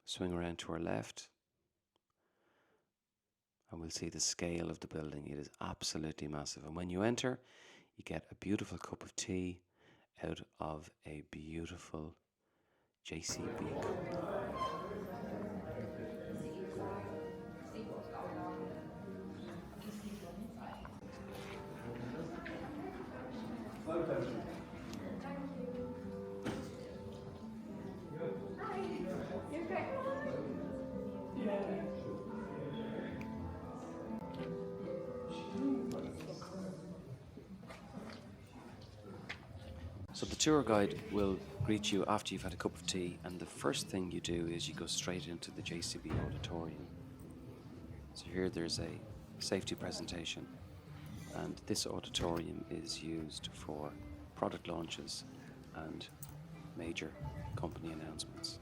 swing around to our left, and we'll see the scale of the building. It is absolutely massive. And when you enter, you get a beautiful cup of tea out of a beautiful JCB cup. So the tour guide will greet you after you've had a cup of tea, and the first thing you do is you go straight into the JCB auditorium. So here there's a safety presentation, and this auditorium is used for product launches and major company announcements.